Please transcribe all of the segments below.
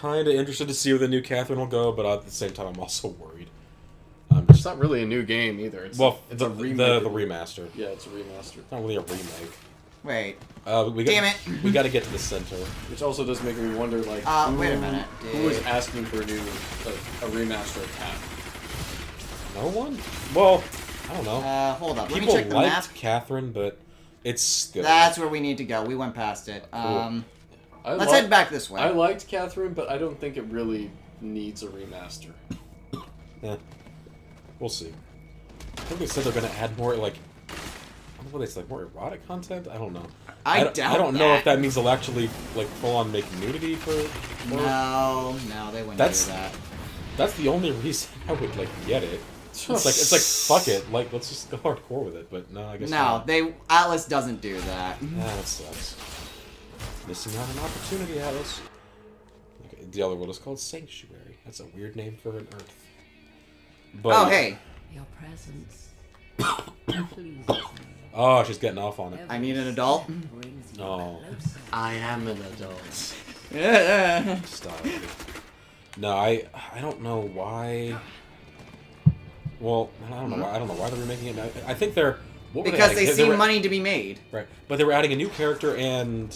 kind of interested to see where the new Catherine will go, but at the same time, I'm also worried. It's not really a new game either. It's a remake. The remaster. Yeah, it's a remaster. It's not really a remake. Wait. Damn it! We got to get to the center. Which also does make me wonder, like, wait a minute. Who is asking for a remaster of Cat? No one? Well, I don't know. Hold up. Let People me check the map. liked Catherine, but it's still... That's where we need to go. We went past it. Cool. Let's head back this way. I liked Catherine, but I don't think it really needs a remaster. Yeah. We'll see. I think they said they're going to add more, like... I don't know what they said, like, more erotic content? I don't know. I doubt I don't know if that means they'll actually, like, full-on make nudity for... No, they wouldn't do that. That's the only reason I would, like, get it. It's like, fuck it. Like, let's just go hardcore with it, but no, I guess not. Atlas doesn't do that. That sucks. Missing out on opportunity, Atlas. Okay, the other world is called Sanctuary. That's a weird name for an Earth. But, hey. Your presence. Oh, she's getting off on it. I need an adult. Oh. I am an adult. Stop it. No, I don't know why. Well, I don't know why they're remaking it. I think they're because they see money to be made. Right, but they were adding a new character and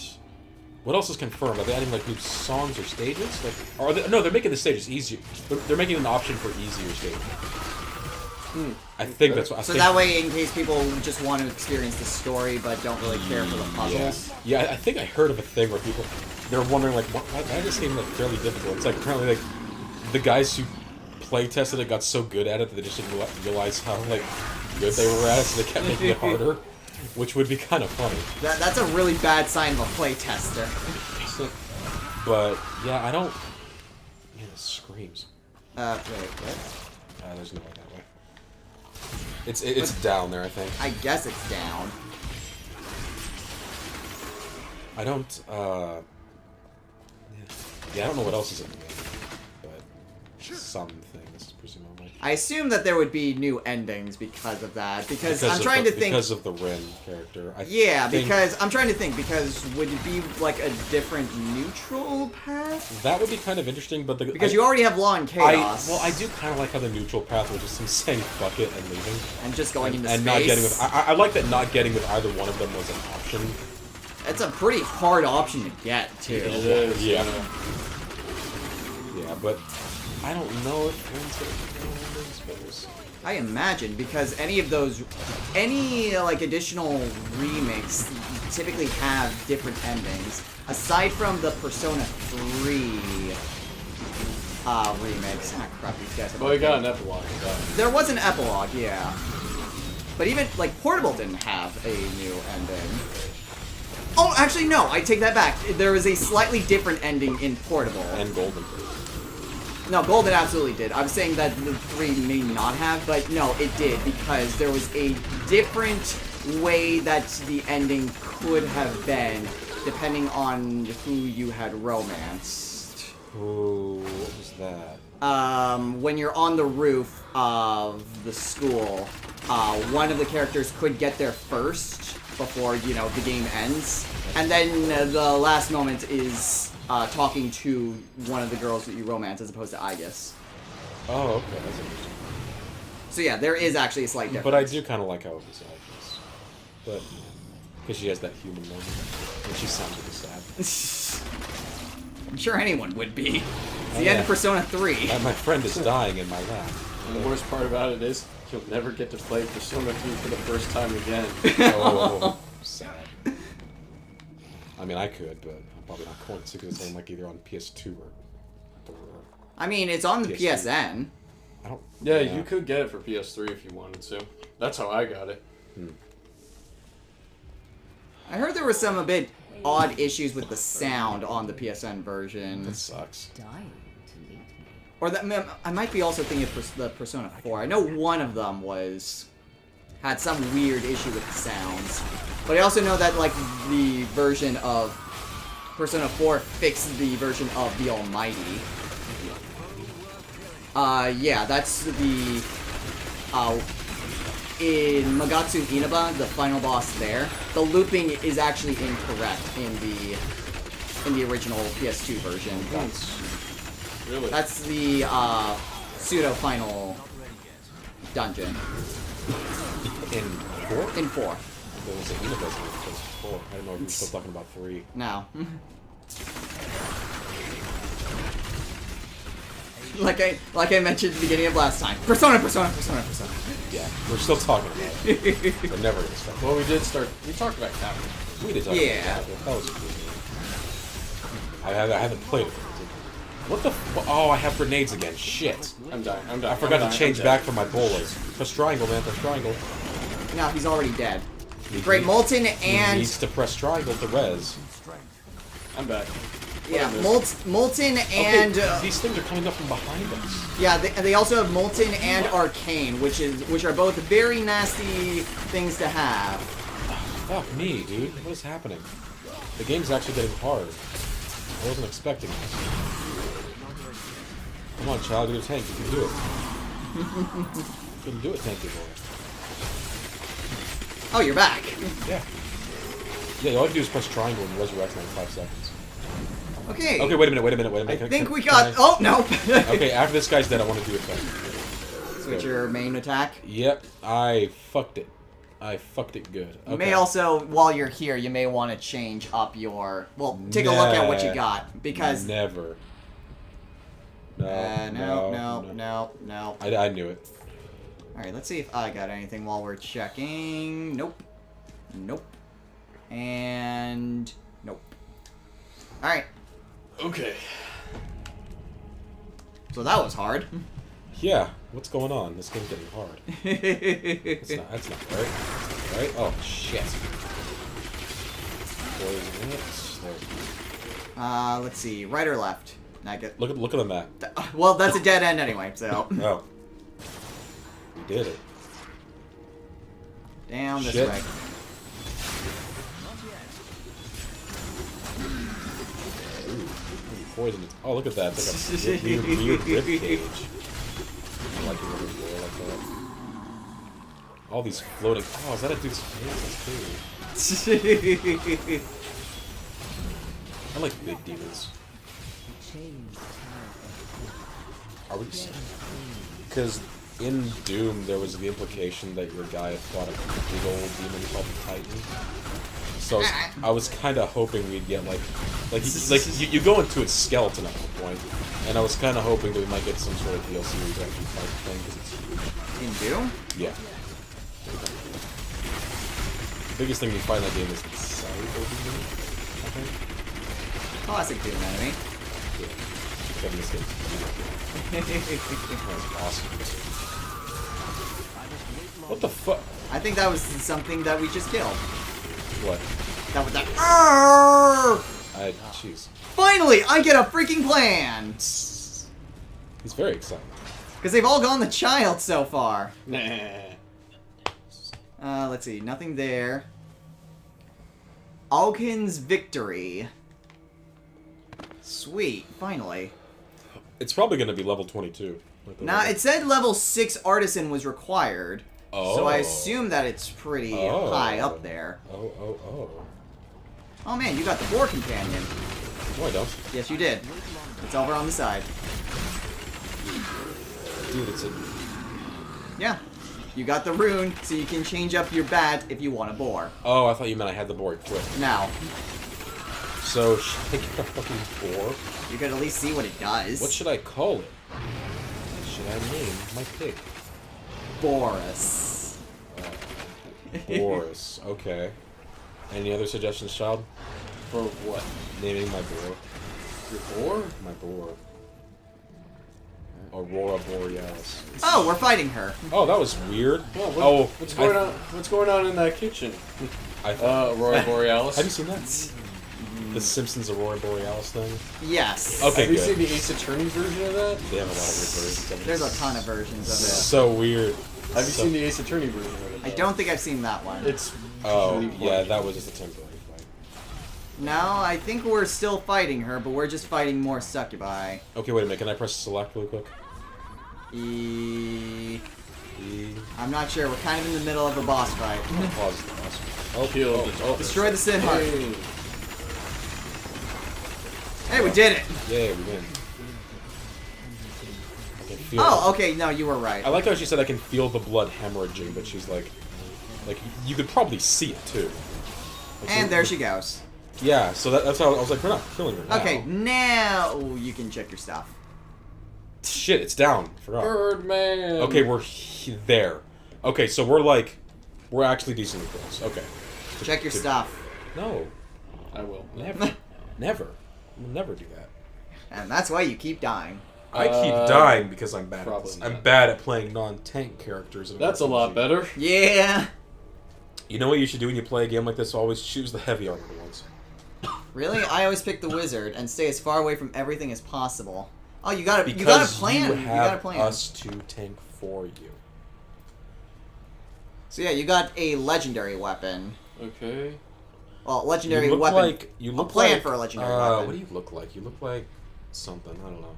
what else is confirmed? Are they adding like new songs or stages? Like, no, they're making the stages easier. They're making an option for easier stages. I think that's what. That way, in case people just want to experience the story but don't really care for the puzzles. Yeah, I think I heard of a thing where they're wondering like, why does this game like fairly difficult? It's like apparently like the guys who play tested it got so good at it that they just didn't realize how like good they were at it, so they kept making it harder, which would be kind of funny. That's a really bad sign of a play tester. But yeah, I don't. Yeah, it screams. Wait, what? There's no way that way. It's down there, I think. I guess it's down. I don't. Yeah, I don't know what else is in the game, but some things presumably. I assume that there would be new endings because of that. Because I'm trying to think. Because of the Ren character. Because I'm trying to think. Because would it be like a different neutral path? That would be kind of interesting, but because you already have Law and Chaos. I do kind of like how the neutral path was just him saying fuck it and leaving, and just going into and space. Not getting with. I like that not getting with either one of them was an option. It's a pretty hard option to get too. It is. Yeah. Yeah, but I don't know if Ren's gonna be doing endings, but we'll see. I imagine, because any like additional remakes typically have different endings. Aside from the Persona 3 remakes. Ah, crap, these guys have... Well, we got an epilogue. There was an epilogue, yeah. But even, like, Portable didn't have a new ending. Oh, actually, no, I take that back. There was a slightly different ending in Portable. And Golden. No, Golden absolutely did. I'm saying that the 3 may not have, but no, it did, because there was a different way that the ending could have been, depending on who you had romanced. Oh, what was that? When you're on the roof of the school, one of the characters could get there first before, you know, the game ends. And then the last moment is talking to one of the girls that you romance as opposed to Aegis. Oh, okay, that's interesting. So yeah, there is actually a slight difference. But I do kind of like how it was Aegis. But, because she has that human moment. And she sounds really sad. I'm sure anyone would be. It's the end of Persona 3. My friend is dying in my lap. And the worst part about it is, you'll never get to play Persona 3 for the first time again. Oh, sad. I mean, I could, but I'm probably not going to because it's on like either on PS2 or I mean, it's on the PS3. PSN. I don't. Yeah, you could get it for PS3 if you wanted to. That's how I got it. I heard there were some a bit odd issues with the sound on the PSN version. That sucks. Or that I might be also thinking of the Persona 4. I know one of them had some weird issue with the sounds. But I also know that like the version of Persona 4 fixed the version of the Almighty. Yeah, that's the in Magatsu Inaba, the final boss there, the looping is actually incorrect in the original PS2 version. Really? That's the pseudo-final dungeon. In 4? In 4. There was an universe in 4. I don't know if we're still talking about 3. No. like I mentioned at the beginning of last time. Persona. Yeah, we're still talking about it. We're never gonna stop. Well, we talked about Captain. We did talk Yeah. about that. That was a good game. I haven't played it. What the oh, I have grenades again. Shit. I'm dying. I forgot to change back for my bolas. Press triangle, man. Press triangle. No, he's already dead. Great, Molten He and... needs to press triangle to res. I'm back. Yeah, Molten and... Okay, these things are coming up from behind us. yeah, they also have Molten and Arcane, which are both very nasty things to have. Fuck me, dude. What is happening? The game's actually getting hard. I wasn't expecting this. Come on, child. You're a tank. You can do it. You can do it, tanky boy. Oh, you're back. Yeah. Yeah, all you have to do is press triangle and resurrect in 5 seconds. Okay. Okay, wait a minute. I think we got... Oh, no. Okay, after this guy's dead, I want to do it fast. Switch your main attack. Yep, I fucked it. I fucked it good. Okay. You may also, while you're here, you may want to change up your... Well, take a look at what you got, because... Never. No, No. I knew it. Alright, let's see if I got anything while we're checking. Nope. And... nope. Alright. Okay. So that was hard. Yeah, what's going on? This game's getting hard. That's not right. Right? Oh, shit. Let's see. Right or left? Not good. Look at the map. Well, that's a dead end anyway, so... Oh. We did it. Down this Shit. way. Poison. Oh, look at that. It's like a weird rib cage. I like it when it's more like that. All these floating... Oh, is that a dude's face? That's cool. I like big demons. Are we... Because in Doom, there was the implication that your guy fought a big old demon called the Titan. So I was kind of hoping we'd get you go into its skeleton at one point, and I was kind of hoping that we might get some sort of DLC where you can actually fight the thing because it's huge. In Doom? Yeah. The biggest thing you find in that game is the size of the demon, I think. Classic Doom enemy. Yeah. Except in this game. That's awesome. What the fuck? I think that was something that we just killed. What? That was that. Jeez. Finally, I get a freaking plan! He's very excited. Because they've all gone the child so far. Nah. Let's see. Nothing there. Alkin's victory. Sweet. Finally. It's probably going to be level 22. Now, it said level 6 artisan was required. Oh. So I assume that it's pretty high up there. Oh. Oh man, you got the boar companion. No, I don't. Yes, you did. It's over on the side. Dude, it's a... Yeah. You got the rune, so you can change up your bat if you want a boar. Oh, I thought you meant I had the boar equipped. Now, So, should I get a fucking boar? you could at least see what it does. What should I call it? What should I name my pig? Boris. Boris. Okay. Any other suggestions, child? For what? Naming my boar. Your boar? My boar. Aurora Borealis. Oh, we're fighting her. Oh, that was weird. Well, what's going on? What's going on in that kitchen? Aurora Borealis. Have you seen that? The Simpsons Aurora Borealis thing? Yes. Okay, Have you good. seen the Ace Attorney version of that? They have a lot of weird versions of it. There's a ton of versions of it. So weird. Have you seen the Ace Attorney version of it? I don't think I've seen that one. It's Oh, really yeah, funny. that was just a temporary fight. No, I think we're still fighting her, but we're just fighting more succubi. Okay, wait a minute. Can I press select really quick? I'm not sure. We're kind of in the middle of a boss fight. Pause the boss. Oh, Kill the Destroy the Sin Heart. Hey. Hey, we did it. Yeah, we win. I can feel. Oh, okay. No, you were right. I like how she said I can feel the blood hemorrhaging, but she's like you could probably see it too. Like, And so- there she goes. Yeah, so that's how I was like, we're not killing her now. Okay, now you can check your stuff. Shit, it's down. Forgot. Birdman. Okay, we're there. Okay, so we're actually decently close. Okay. Check your stuff. No, I will. never, never, we'll never do that. And that's why you keep dying. I keep dying because I'm bad. At probably this. not. I'm bad at playing non-tank characters. in That's a lot RPG. better. Yeah. You know what you should do when you play a game like this? Always choose the heavy armored ones. Really? I always pick the wizard and stay as far away from everything as possible. Oh, you got a plan. You You got a have plan. us to tank for you. So yeah, you got a legendary weapon. Okay. Well, legendary You look weapon. like you look a plan like, for a legendary weapon. What do you look like? You look like something. I don't know.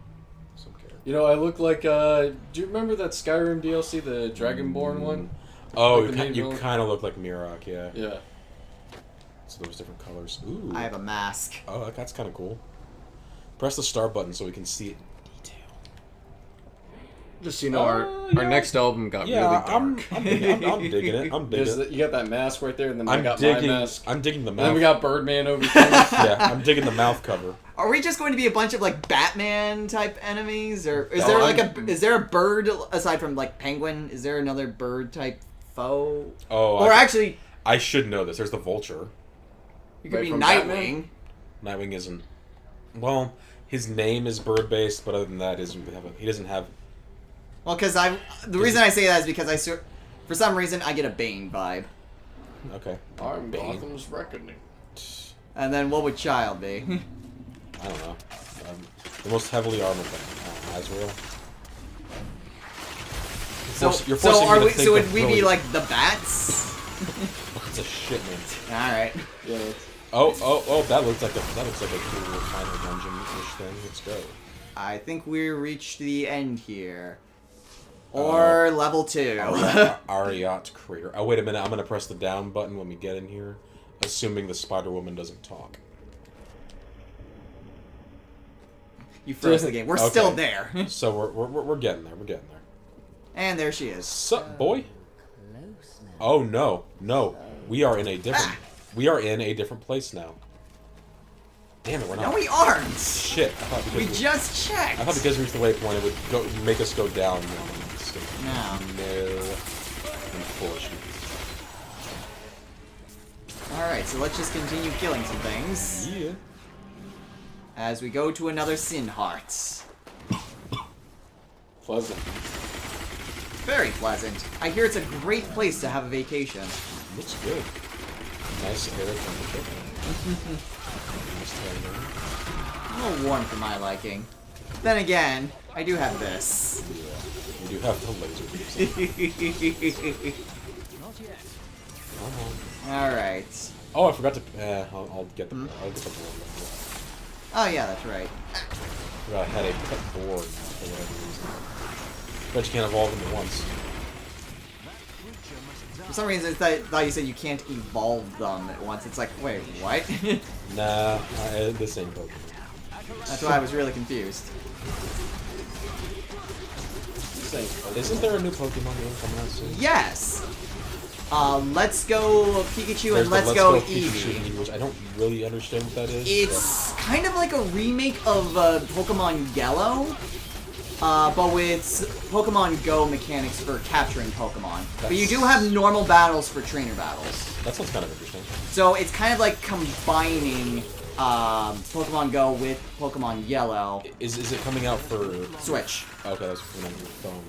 Some character. You know, I look like, do you remember that Skyrim DLC, the Dragonborn one? Oh, Like the main you villain? kind of look like Mirok, yeah. Yeah. So those different colors. Ooh. I have a mask. Oh, that's kind of cool. Press the star button so we can see it in detail. Just so you know, our yeah. next album got Yeah, really dark. I'm digging it. I'm digging it. You got that mask right there, and then I I'm got digging. my mask. I'm digging the And then mouth. we got Birdman over here. Yeah, I'm digging the mouth cover. Are we just going to be a bunch of like Batman type enemies, or is No, there like is there a bird aside from like Penguin? Is there another bird type foe? Oh, Or actually, I should know this. There's the Vulture. you could Wait, be from Nightwing. Batman? Nightwing isn't. Well, his name is bird based, but other than that, he doesn't have. Well, because the reason I say that is because for some reason I get a Bane vibe. Okay. I'm Bane. Gotham's Reckoning. And then what would Child be? I don't know. The most heavily armored thing. Azrael. You're forcing me to think so of would we really- be like the Bats? It's a shit man. All right. Yeah, it's... Oh! That looks like a cool final dungeon-ish thing. Let's go. I think we reached the end here. Or level 2. Ariat Crater. Oh, wait a minute. I'm gonna press the down button when we get in here, assuming the Spider Woman doesn't talk. You froze the game. We're Okay. still there. So we're getting there. We're getting there. And there she is. Sup, boy? Oh no, we are in a different. We are in a different place now. Damn it, we're not. No, we aren't. Shit. I thought We because just checked. I thought because we reached the waypoint, it would make us go down. No. No. Unfortunately. Alright, so let's just continue killing some things. Yeah. As we go to another Sin Heart. Pleasant. Very pleasant. I hear it's a great place to have a vacation. Looks good. Nice air temperature. Nice temperature. A little warm for my liking. Then again, I do have this. Yeah. You do have the laser beams. Come on. Alright. Oh, I forgot to. I'll get the. I'll get the board. Oh yeah, that's right. I forgot I had a cut board for whatever reason. Bet you can't evolve them at once. For some reason, I thought you said you can't evolve them at once. It's like, wait, what? Nah, this ain't Pokemon. That's why I was really confused. Isn't there a new Pokemon game coming out soon? Yes! Let's go Pikachu There's and the let's go Pikachu and Eevee. Eevee, which I don't really understand what that is. It's kind of like a remake of Pokemon Yellow, but with Pokemon Go mechanics for capturing Pokemon. But you do have normal battles for trainer battles. That sounds kind of interesting. So it's kind of like combining Pokemon Go with Pokemon Yellow. Is it coming out for Switch. Okay, that's for your phone.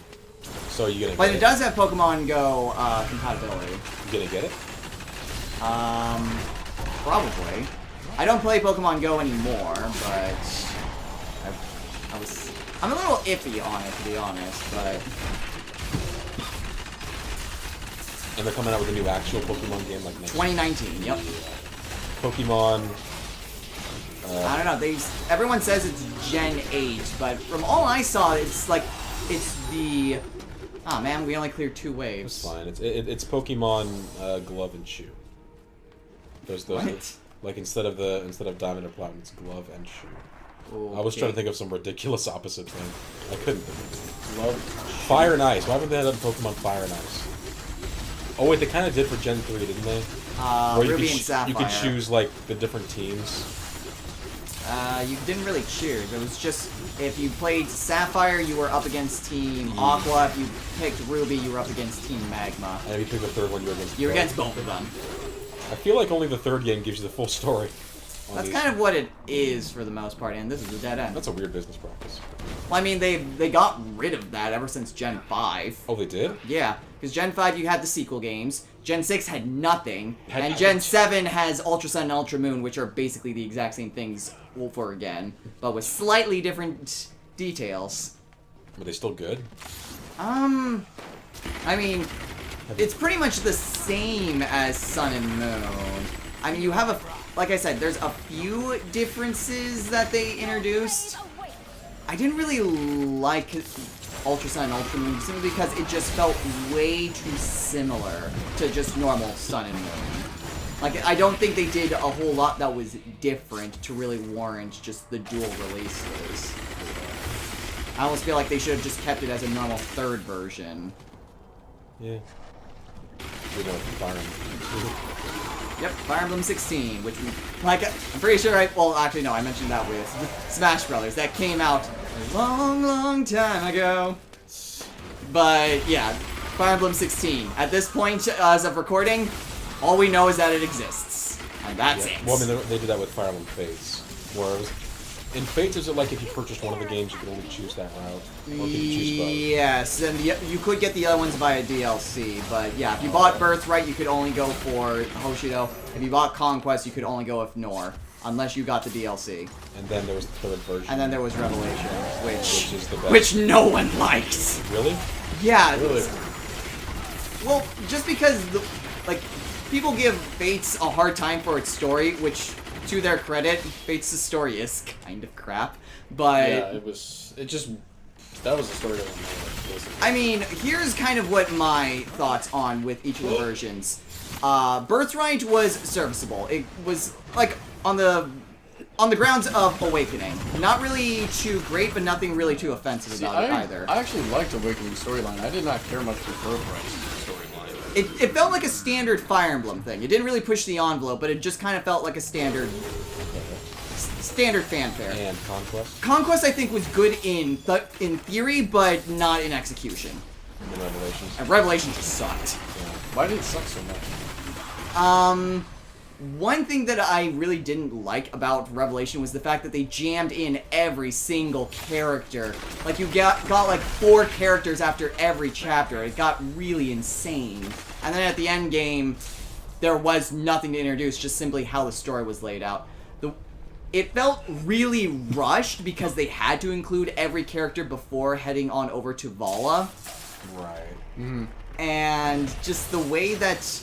So you gonna? But get it does have Pokemon Go compatibility. You gonna get it? Probably. I don't play Pokemon Go anymore, but I'm a little iffy on it, to be honest, but And they're coming out with a new actual Pokemon game like next 2019, yep. Pokemon. I don't know, everyone says it's Gen 8, but from all I saw, it's the... Oh man, we only cleared 2 waves. It's fine. It's Pokemon Glove and Shoe. Those What? like instead of Diamond or Platinum, it's Glove and Shoe. I was trying to think of some ridiculous opposite thing. I couldn't think of it. Love. Fire and Ice. Why haven't they had a Pokemon Fire and Ice? Oh wait, they kind of did for Gen 3, didn't they? Where Ruby and Sapphire. You could choose like the different teams. You didn't really choose. It was just if you played Sapphire, you were up against Team Aqua. If you picked Ruby, you were up against Team Magma. And if you pick the third one, you're against. You're against both of them. I feel like only the third game gives you the full story. That's kind of what it is for the most part, and this is a dead end. That's a weird business practice. Well, I mean, they got rid of that ever since Gen 5. Oh, they did? Yeah, because Gen 5 you had the sequel games, Gen 6 had nothing, Had and nothing. Gen 7 has Ultra Sun and Ultra Moon, which are basically the exact same things over again, but with slightly different details. Were they still good? I mean, it's pretty much the same as Sun and Moon. I mean, you have like I said, there's a few differences that they introduced. I didn't really like Ultra Sun and Ultra Moon simply because it just felt way too similar to just normal Sun and Moon. Like, I don't think they did a whole lot that was different to really warrant just the dual releases. I almost feel like they should have just kept it as a normal third version. Yeah. You're going with Fire Emblem. Yep, Fire Emblem 16, which we, like, I'm pretty sure well, actually, no, I mentioned that with Smash Brothers. That came out a long, long time ago. But, yeah, Fire Emblem 16. At this point, as of recording, all we know is that it exists. And that's it. Well, I mean, they did that with Fire Emblem Fates. Where it was, in Fates, is it like if you purchased one of the games, you could only choose that route? Or could you choose both? Yes, and you could get the other ones via DLC, but yeah, if you bought Birthright, you could only go for Hoshido. If you bought Conquest, you could only go with Nor, unless you got the DLC. And then there was the third version. And then there was Revelation, Which is the best. which no one likes. Really? Yeah. Really? Well, just because like people give Fates a hard time for its story, which to their credit, Fates' story is kind of crap. But Yeah, that was the story that I made. I mean, here's kind of what my thoughts on with each of the versions. Birthright was serviceable. It was like on the grounds of Awakening. Not really too great, but nothing really too offensive about it either. I actually liked Awakening's storyline. I did not care much for Birthright's storyline. It felt like a standard Fire Emblem thing. It didn't really push the envelope, but it just kind of felt like a standard fanfare. And Conquest? Conquest, I think, was good in theory, but not in execution. And then Revelations? And Revelation just sucked. Why did it suck so much? One thing that I really didn't like about Revelation was the fact that they jammed in every single character. Like, you got like 4 characters after every chapter. It got really insane. And then at the end game, there was nothing to introduce, just simply how the story was laid out. It felt really rushed because they had to include every character before heading on over to Vala. Right. Mm-hmm. And just the way that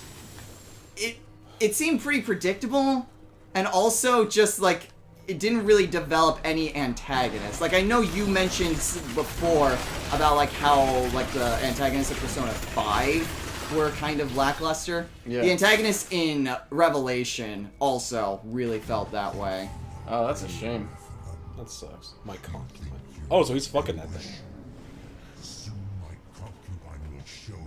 it seemed pretty predictable, and also just like it didn't really develop any antagonists. Like, I know you mentioned before about like how like the antagonists of Persona 5 were kind of lackluster. Yeah. The antagonists in Revelation also really felt that way. Oh, that's a shame. That sucks. My concubine. Oh, so he's fucking that thing.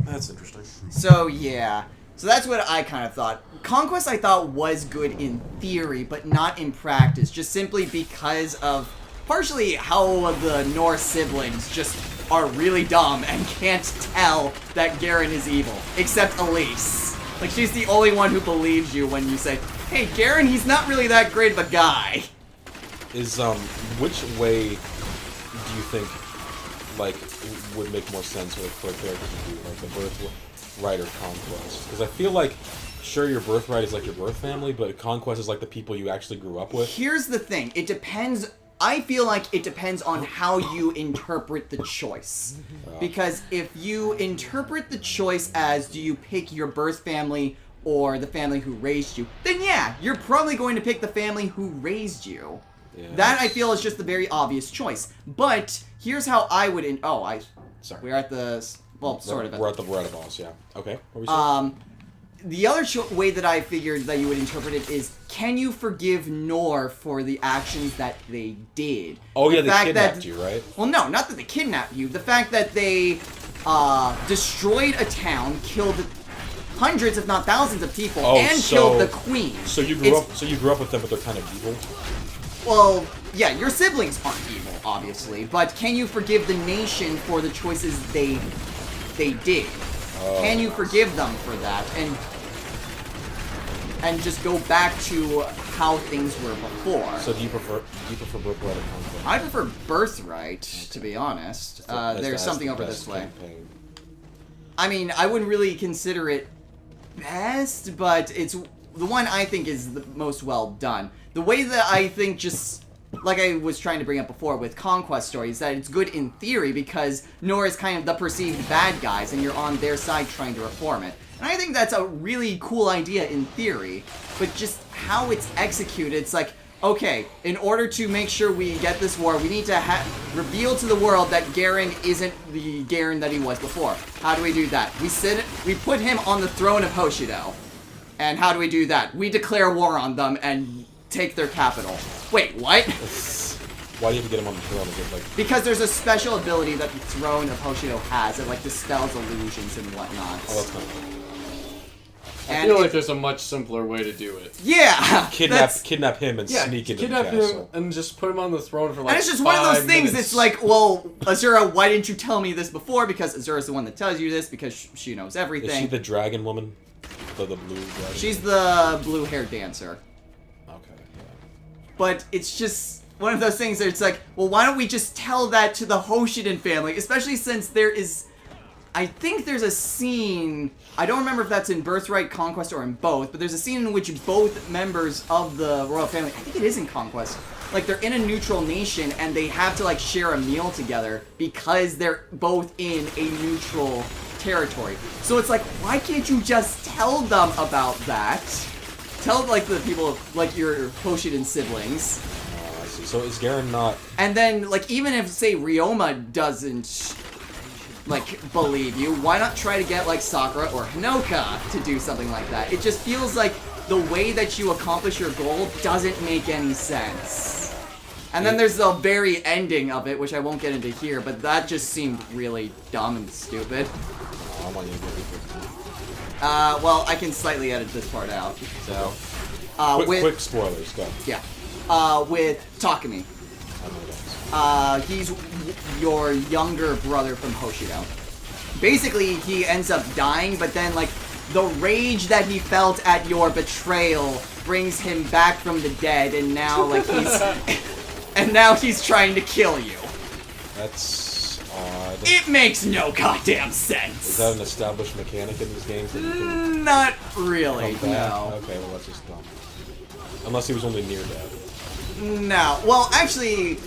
That's interesting. So yeah. So that's what I kind of thought. Conquest I thought was good in theory, but not in practice, just simply because of partially how the Norse siblings just are really dumb and can't tell that Garen is evil, except Elise. Like, she's the only one who believes you when you say, hey, Garen, he's not really that great of a guy. Is, which way do you think, like, would make more sense for a character to do? Like, the Birthright or Conquest? Because I feel like, sure, your Birthright is like your birth family, but Conquest is like the people you actually grew up with. Here's the thing. It depends. I feel like it depends on how you interpret the choice. Because if you interpret the choice as, do you pick your birth family or the family who raised you, then yeah, you're probably going to pick the family who raised you. Yeah. That, I feel, is just the very obvious choice. But here's how I would... Sorry. We're at the... Well, sort of. We're at the boss, yeah. Okay. What were we saying? the other way that I figured that you would interpret it is, can you forgive Nor for the actions that they did? Oh yeah, the they kidnapped you, right? Well, no, not that they kidnapped you. The fact that they destroyed a town, killed hundreds, if not thousands, of people, and killed the queen. So you grew up. So you grew up with them, but they're kind of evil. Well, yeah, your siblings aren't evil, obviously, but can you forgive the nation for the choices they did? Can you forgive them for that and just go back to how things were before? So do you prefer Birthright or Conquest? I prefer Birthright, to be honest. There's something over this way. Campaign. I mean, I wouldn't really consider it best, but it's the one I think is the most well done. The way that I think, just like I was trying to bring up before with Conquest stories, that it's good in theory because Nor is kind of the perceived bad guys and you're on their side trying to reform it. And I think that's a really cool idea in theory, but just how it's executed, it's like, okay, in order to make sure we get this war, we need to reveal to the world that Garen isn't the Garen that he was before. How do we do that? We put him on the throne of Hoshido. And how do we do that? We declare war on them and take their capital. Wait, what? Why do you have to get him on the throne? Because there's a special ability that the throne of Hoshido has that like dispels illusions and whatnot. Oh, that's not cool. I feel like there's a much simpler way to do it. Yeah! Kidnap him and sneak into the castle. Kidnap him and just put him on the throne for like 5 minutes. And it's just one of those things, it's like, well, Azura, why didn't you tell me this before? Because Azura's the one that tells you this, because she knows everything. Is she the dragon woman? The blue dragon? She's the blue-haired dancer. Okay, yeah. But it's just one of those things that it's like, well, why don't we just tell that to the Hoshiden family? Especially since there is... I think there's a scene, I don't remember if that's in Birthright, Conquest, or in both, but there's a scene in which both members of the royal family, I think it is in Conquest, like they're in a neutral nation and they have to like share a meal together because they're both in a neutral territory. So it's like, why can't you just tell them about that? Tell like the people, like your Hoshiden siblings. I see. So is Garen not... And then, like, even if, say, Ryoma doesn't... like, believe you, why not try to get, like, Sakura or Hinoka to do something like that? It just feels like the way that you accomplish your goal doesn't make any sense. And then there's the very ending of it, which I won't get into here, but that just seemed really dumb and stupid. I want you to get it. Well, I can slightly edit this part out, so... quick spoilers, go. Yeah. With Takumi. He's your younger brother from Hoshido. Basically, he ends up dying, but then, like, the rage that he felt at your betrayal brings him back from the dead, and now, like, and now he's trying to kill you. That's odd. It makes no goddamn sense. Is that an established mechanic in these games? That you can Not really, come back? no. Okay, well, that's just dumb. Unless he was only near death. No. Well, actually...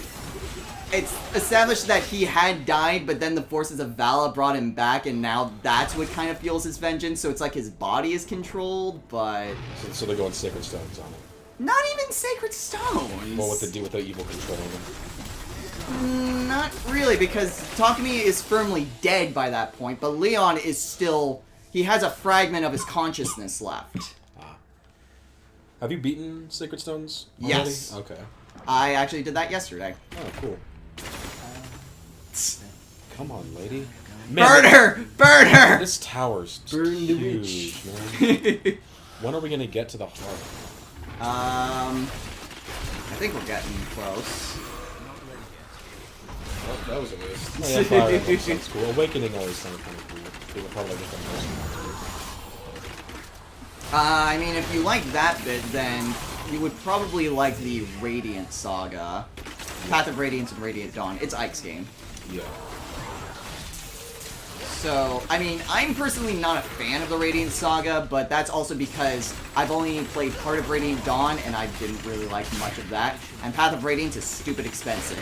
it's established that he had died, but then the forces of Vala brought him back, and now that's what kind of fuels his vengeance. So it's like his body is controlled, but... So they're going Sacred Stones on it. Not even Sacred Stones! Well, what to do with the evil controlling them? Not really, because Takumi is firmly dead by that point, but Leon is still... he has a fragment of his consciousness left. Have you beaten Sacred Stones already? Yes. Okay. I actually did that yesterday. Oh, cool. Come on, lady. Burn her! Burn her! This tower's Burn the huge, man. When are we gonna get to the heart? I think we're getting close. Oh, that was a waste. Oh, yeah, Fire Emblem sounds cool. Awakening always sounds kind of cool. People probably get the most. I mean, if you like that bit, then you would probably like the Radiant Saga. Path of Radiance and Radiant Dawn. It's Ike's game. Yeah. So, I mean, I'm personally not a fan of the Radiant Saga, but that's also because I've only played part of Radiant Dawn, and I didn't really like much of that. And Path of Radiance is stupid expensive.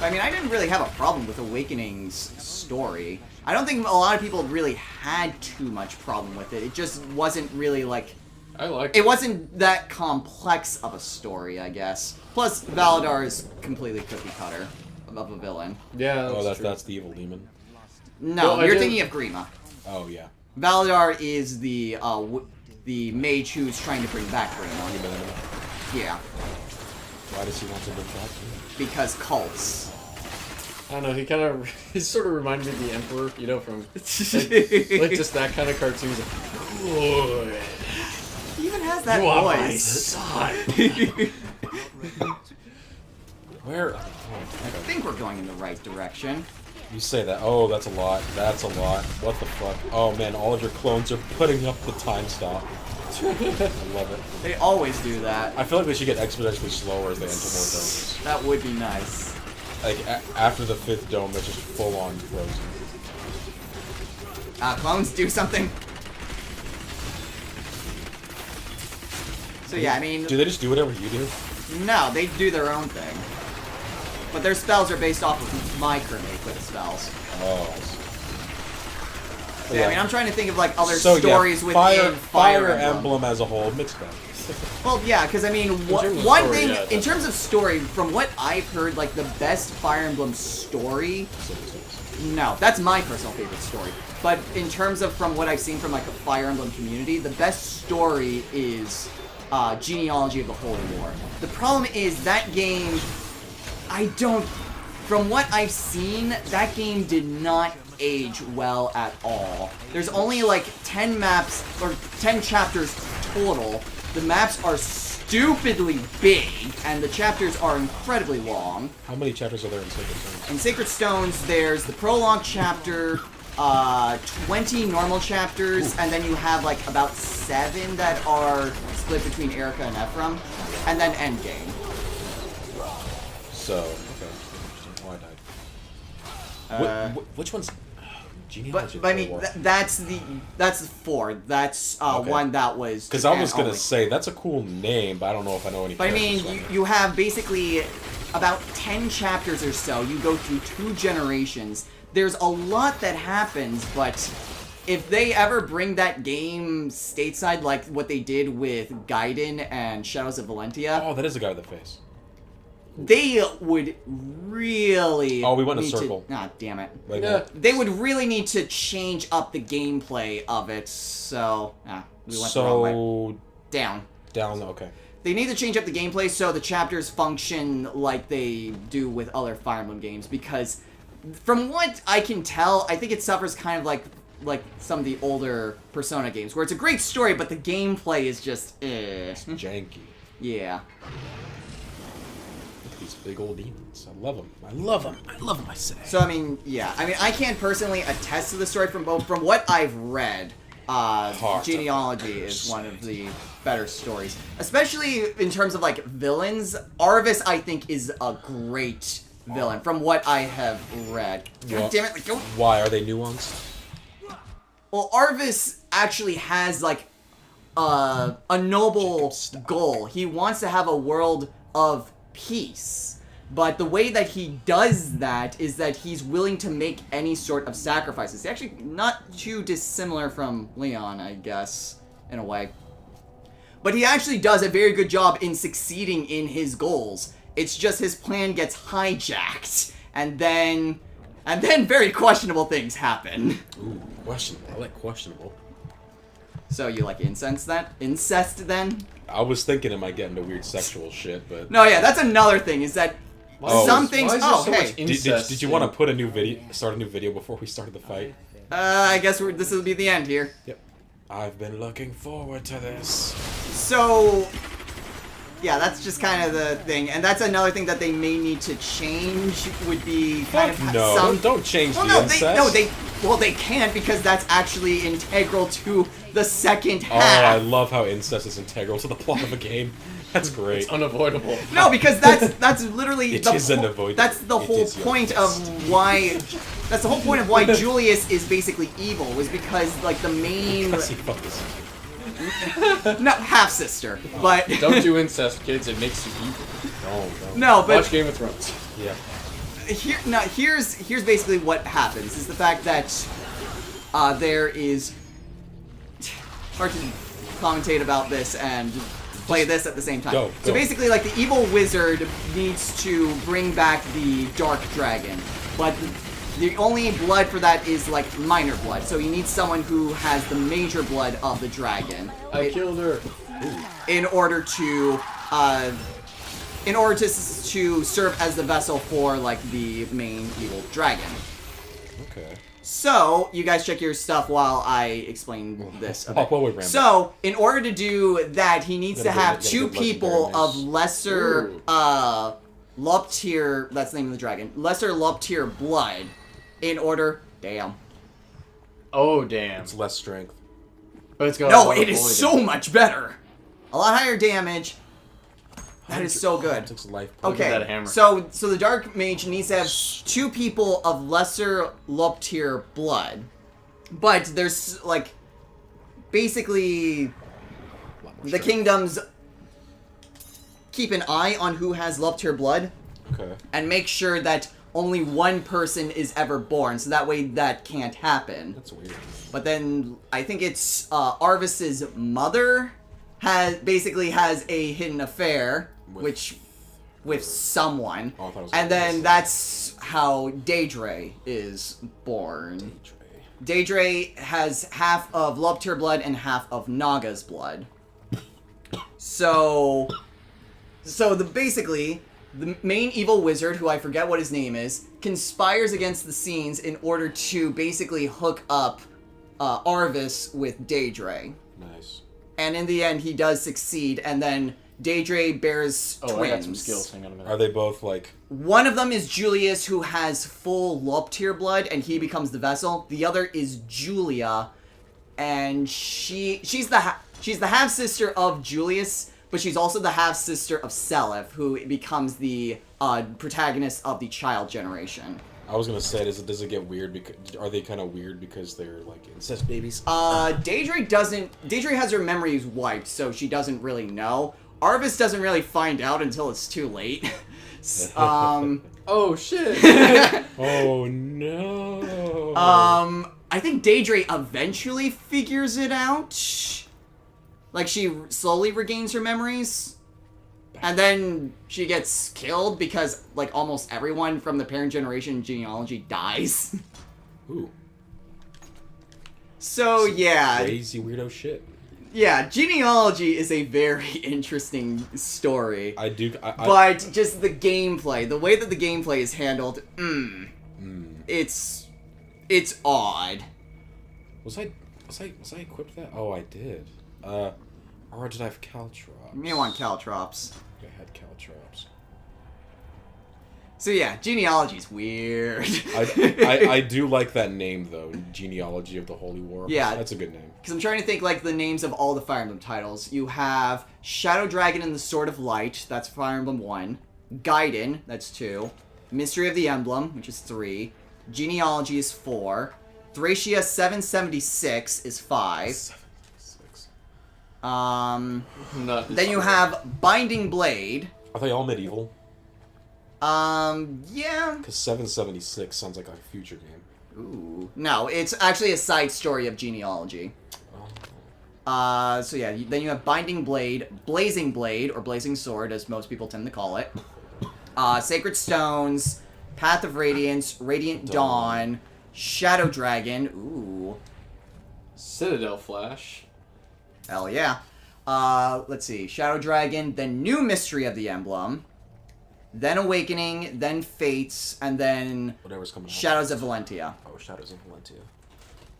I mean, I didn't really have a problem with Awakening's story. I don't think a lot of people really had too much problem with it. It just wasn't really, like... I like it. It wasn't that complex of a story, I guess. Plus, Valadar is completely cookie-cutter of a villain. Yeah, that's true. that's the evil demon. No, Well, you're thinking of Grima. Oh yeah. Valadar is the mage who's trying to bring back Grima. You better know. Yeah, Why does he want to bring back? because cults. I don't know. He sort of reminded me of the Emperor, you know, from like just that kind of cartoon. He's like, good. He even has that You are my voice. son. Where? Oh, I think we're going in the right direction. you say that. Oh, that's a lot. That's a lot. What the fuck? Oh man, all of your clones are putting up the time stop. I love it. They always do that. I feel like they should get exponentially slower as they enter more domes. That would be nice. Like after the 5th dome, they're just full on frozen. Clones do something. So yeah, I mean, Do they just do whatever you do? no, they do their own thing. But their spells are based off of my currently equipped spells. Oh. So, yeah, I mean, I'm trying to think of like other So, stories yeah, within Fire Emblem as a whole, mixed bag. Well, yeah, because I mean, terms of one story, thing yeah, in terms of story, from what I've heard, like the best Fire Emblem story. No, that's my personal favorite story. But in terms of from what I've seen from like the Fire Emblem community, the best story is Genealogy of the Holy War. The problem is that game, from what I've seen, that game did not age well at all. There's only like 10 maps, or 10 chapters total. The maps are stupidly big, and the chapters are incredibly long. How many chapters are there in Sacred Stones? In Sacred Stones, there's the prologue chapter, 20 normal chapters, and then you have like about 7 that are split between Erica and Ephraim, and then Endgame. So, okay. Oh, I died. Which one's Genealogy? But I mean, that's 4. That's Okay. one that was. Because I was Japan gonna only. say that's a cool name, but I don't know if I know any. But I mean, characters, so you have basically about 10 chapters or so. You go through 2 generations. There's a lot that happens, but if they ever bring that game stateside, like what they did with Gaiden and Shadows of Valentia, Oh, that is the guy with the face. they would really. Oh, we went in a need to- circle. Ah, damn it. Like, Yeah. They would really need to change up the gameplay of it. So, we went the wrong way. So Down. down. Okay. They need to change up the gameplay so the chapters function like they do with other Fire Emblem games, because from what I can tell, I think it suffers kind of like some of the older Persona games, where it's a great story, but the gameplay is just Janky. yeah. Look at these big old demons. I love them. I love them. I love them. I say. So I mean, yeah. I mean, I can't personally attest to the story from what I've read. Genealogy is one of the better stories, especially in terms of like villains. Arvis, I think, is a great villain from what I have read. God Well, damn it! Like, don't. Why are they nuanced? Well, Arvis actually has like a noble goal. He wants to have a world of peace. But the way that he does that is that he's willing to make any sort of sacrifices. Actually, not too dissimilar from Leon, I guess, in a way. But he actually does a very good job in succeeding in his goals. It's just his plan gets hijacked, and then very questionable things happen. Ooh, questionable. I like questionable. So you like incest then? I was thinking it might get into weird sexual shit, but No, yeah, that's another thing, is that some things... Why is there Oh, so hey. much incest did you want to put a new video, start a new video before we started the fight? I guess this will be the end here. Yep. I've been looking forward to this. So, yeah, that's just kind of the thing, and that's another thing that they may need to change. Would be kind of No, some. don't change Well, the no, incest. they can't, because that's actually integral to the second Oh, I half. love how incest is integral to the plot of a game. That's great. It's unavoidable. No, because that's literally It is unavoidable. That's the It whole is your point best. of why. That's the whole point of why Julius is basically evil, was because like the main Because he fucked his no half sister, but Don't do incest, kids. It makes you evil. no, but Watch Game of Thrones. Yeah. here's basically what happens is the fact that there is hard to commentate about this and play this at the same time. Go. So basically, like, the evil wizard needs to bring back the dark dragon, but the only blood for that is like minor blood. So you need someone who has the major blood of the dragon. I killed her. In order to serve as the vessel for like the main evil dragon. Okay. So, you guys check your stuff while I explain this. Okay. So, in order to do that, he needs to have gotta two get people of legendary lesser, Ooh. low tier, that's the name of the dragon, lesser low tier blood in order, damn. Oh, damn. It's less strength. But it's got No, it is so much better. A lot higher damage. That is so good. Takes life. Look at that Okay, hammer. so the Dark Mage needs to have two people of lesser low tier blood. But there's, like, basically, the kingdoms keep an eye on who has low tier blood. Okay. And make sure that only one person is ever born, so that way that can't happen. That's weird. But then, I think it's, Arvis's mother basically has a hidden affair, with someone. Oh, I thought it was And gonna then be that's how Daedra is born. Daedra has half of Lobtir blood and half of Naga's blood. So basically, the main evil wizard, who I forget what his name is, conspires against the scenes in order to basically hook up Arvis with Daedra. Nice. And in the end, he does succeed, and then Daedra bears twins. I got some skills. Hang on a minute. Are they both like? One of them is Julius, who has full Lobtir blood, and he becomes the vessel. The other is Julia, and she's the half sister of Julius, but she's also the half sister of Seliph, who becomes the protagonist of the child generation. I was gonna say, does it get weird? Because are they kind of weird because they're like incest babies? Daedra has her memories wiped, so she doesn't really know. Arvis doesn't really find out until it's too late. Oh, shit. Oh no. I think Daedra eventually figures it out. Like, she slowly regains her memories. And then she gets killed because, like, almost everyone from the parent generation genealogy dies. Ooh. So, yeah. Crazy weirdo shit. Yeah, genealogy is a very interesting story. But just the gameplay, the way that the gameplay is handled, it's odd. Was I equipped that? Oh, I did. Or did I have caltrops? You may want caltrops. I had caltrops. So yeah, genealogy's weird. I do like that name though, Genealogy of the Holy War. Yeah. That's a good name. Because I'm trying to think like the names of all the Fire Emblem titles. You have Shadow Dragon and the Sword of Light, that's Fire Emblem 1. Gaiden, that's 2. Mystery of the Emblem, which is 3. Genealogy is 4. Thracia 776 is 5. 776. Then you have Binding Blade. Are they all medieval? Yeah. Because 776 sounds like a future game. Ooh. No, it's actually a side story of Genealogy. So yeah, then you have Binding Blade, Blazing Blade, or Blazing Sword, as most people tend to call it. Sacred Stones, Path of Radiance, Radiant Dawn, Shadow Dragon, ooh. Citadel Flash. Hell yeah. Let's see, Shadow Dragon, then New Mystery of the Emblem, then Awakening, then Fates, and then Whatever's coming out. Shadows of Valentia. Oh, Shadows of Valentia.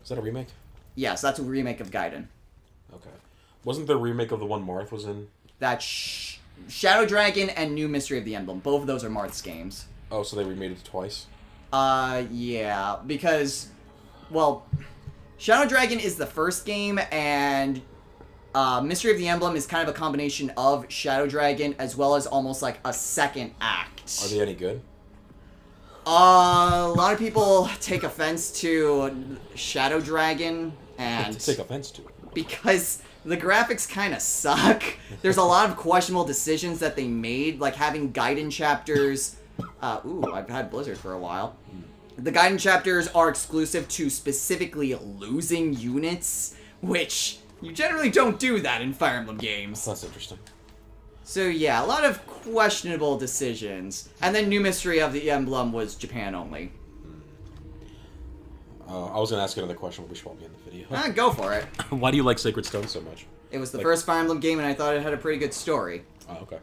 Is that a remake? Yes, that's a remake of Gaiden. Okay. Wasn't the remake of the one Marth was in? That's Shadow Dragon and New Mystery of the Emblem. Both of those are Marth's games. Oh, so they remade it twice? Yeah, because, well, Shadow Dragon is the first game, and Mystery of the Emblem is kind of a combination of Shadow Dragon as well as almost like a second act. Are they any good? A lot of people take offense to Shadow Dragon, and Take offense to it. because the graphics kind of suck. There's a lot of questionable decisions that they made, like having Gaiden chapters. Ooh, I've had Blizzard for a while. The Gaiden chapters are exclusive to specifically losing units, which you generally don't do that in Fire Emblem games. That's interesting. So yeah, a lot of questionable decisions. And then New Mystery of the Emblem was Japan only. I was gonna ask another question, but we should probably end the video. Go for it. Why do you like Sacred Stone so much? It was the first Fire Emblem game, and I thought it had a pretty good story. Oh, okay.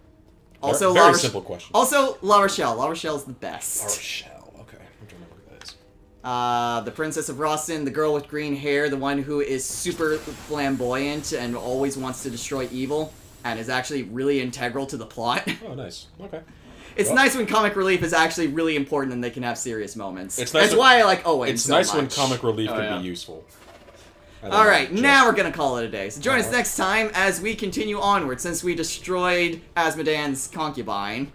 Also, very simple question. Also, La Rochelle. La Rochelle's the best. La Rochelle. Okay, I'm trying to remember who that is. The Princess of Rossin, the girl with green hair, the one who is super flamboyant and always wants to destroy evil, and is actually really integral to the plot. Oh, nice. Okay. It's Well, nice when comic relief is actually really important and they can have serious moments. It's nice That's why I like Owen It's so nice much. when comic relief Oh, can yeah. be useful. Alright, now we're gonna call it a day. So join us next time as we continue onward, since we destroyed Asmodean's concubine.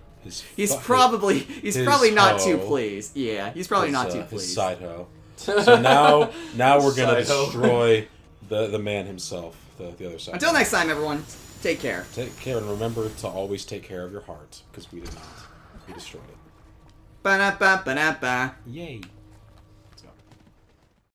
He's probably not too hoe. pleased. Yeah, he's probably not too His pleased. side hoe. So now we're gonna Side hoe. destroy the man himself, the other side. Until next time, everyone, take care. Take care, and remember to always take care of your heart, because we did not. We destroyed it. Ba-da-ba-ba-da-ba. Yay.